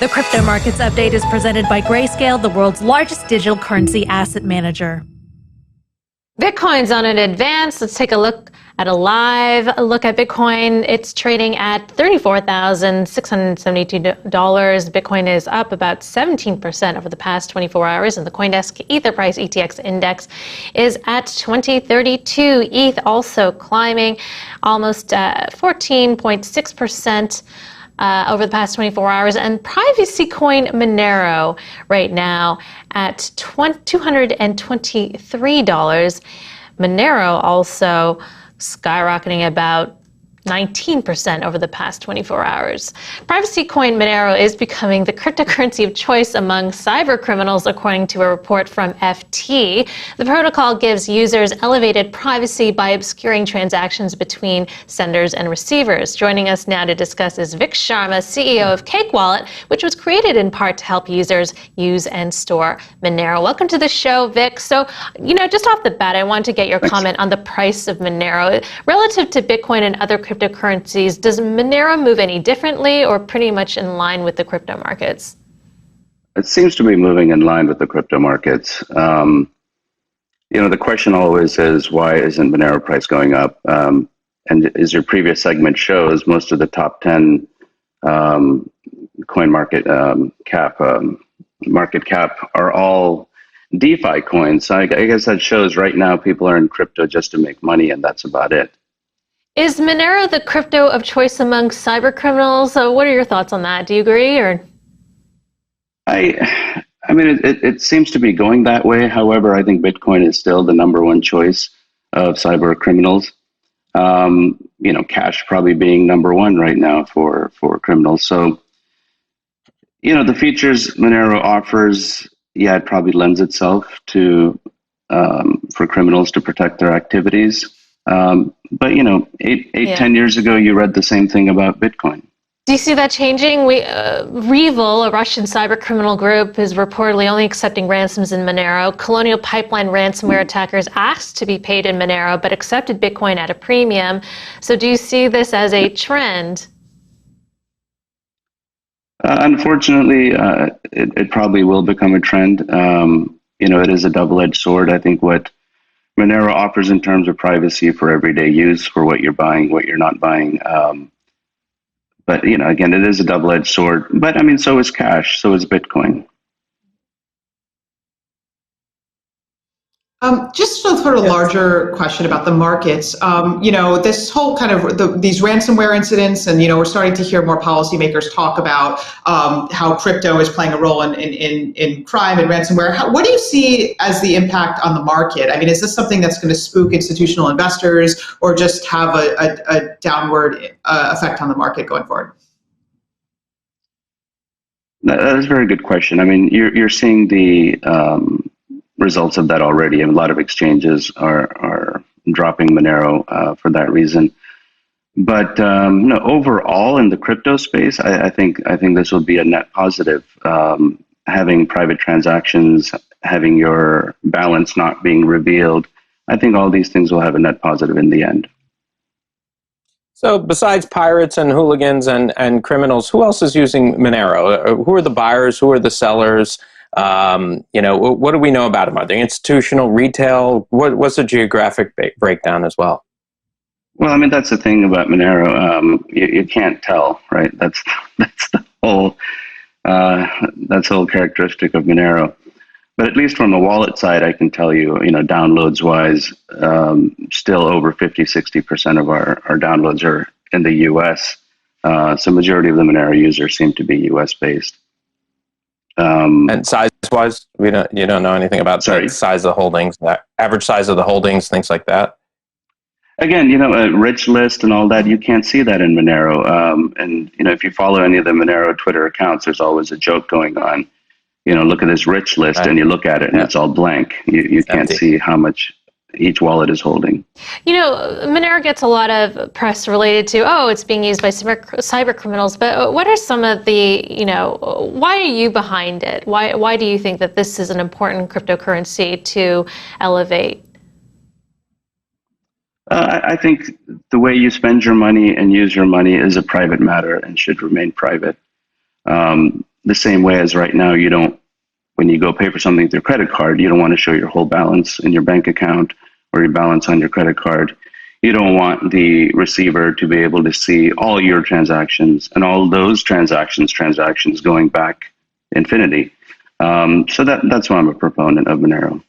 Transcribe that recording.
The Crypto Markets Update is presented by Grayscale, the world's largest digital currency asset manager. Bitcoin's on an advance. Let's take a look at a live look at Bitcoin. It's trading at $34,672. Bitcoin is up about 17% over the past 24 hours, and the CoinDesk Ether price ETX index is at 2032. ETH also climbing almost 14.6%. Over the past 24 hours, and privacy coin Monero right now at $223. Monero also skyrocketing about 19% over the past 24 hours. Privacy coin Monero is becoming the cryptocurrency of choice among cybercriminals, according to a report from FT. The protocol gives users elevated privacy by obscuring transactions between senders and receivers. Joining us now to discuss is Vic Sharma, CEO of Cake Wallet, which was created in part to help users use and store Monero. Welcome to the show, Vic. So, just off the bat, I want to get your comment on the price of Monero. Relative to Bitcoin and other cryptocurrencies, does Monero move any differently or pretty much in line with the crypto markets? It seems to be moving in line with the crypto markets. The question always is, why isn't Monero price going up? And as your previous segment shows, most of the top 10 coin market cap are all DeFi coins. So I guess that shows right now people are in crypto just to make money, and that's about it. Is Monero the crypto of choice among cybercriminals? So what are your thoughts on that? Do you agree, or? I mean, it seems to be going that way. However, I think Bitcoin is still the number one choice of cybercriminals. Cash probably being number one right now for criminals. So, the features Monero offers, it probably lends itself to for criminals to protect their activities. But 10 years ago, you read the same thing about Bitcoin. Do you see that changing? Revil, a Russian cybercriminal group, is reportedly only accepting ransoms in Monero. Colonial Pipeline ransomware attackers asked to be paid in Monero, but accepted Bitcoin at a premium. So do you see this as a trend? Unfortunately, it probably will become a trend. It is a double-edged sword. I think what Monero offers in terms of privacy for everyday use, for what you're buying, what you're not buying. But, again, it is a double-edged sword. But, so is cash, so is Bitcoin. Just a sort of larger question about the markets. This whole kind of these ransomware incidents, and we're starting to hear more policymakers talk about how crypto is playing a role in crime and ransomware. What do you see as the impact on the market? I mean, is this something that's going to spook institutional investors, or just have a downward effect on the market going forward? That is a very good question. I mean, you're seeing the results of that already, and a lot of exchanges are dropping Monero for that reason. But overall in the crypto space, I think this will be a net positive. Having private transactions, having your balance not being revealed, I think all these things will have a net positive in the end. So besides pirates and hooligans and criminals, who else is using Monero? Who are the buyers? Who are the sellers? What do we know about them? Are they institutional, retail? What's the geographic breakdown as well? Well, that's the thing about Monero. You can't tell, right? That's the whole characteristic of Monero. But at least from the wallet side, I can tell you, downloads wise, still over 50-60% of our downloads are in the U.S. So majority of the Monero users seem to be U.S. based. And size-wise, you don't know anything about the size of the holdings, average size of the holdings, things like that? Again, a rich list and all that, you can't see that in Monero. And if you follow any of the Monero Twitter accounts, there's always a joke going on. Look at this rich list, right, and you look at it and it's all blank. You can't see how much each wallet is holding. Monero gets a lot of press related to, it's being used by cyber criminals, but what are some of the, why are you behind it? Why do you think that this is an important cryptocurrency to elevate? I think the way you spend your money and use your money is a private matter and should remain private. the same way as right now, you don't, when you go pay for something with your credit card, you don't want to show your whole balance in your bank account or your balance on your credit card. You don't want the receiver to be able to see all your transactions and all those transactions going back infinity. So that's why I'm a proponent of Monero.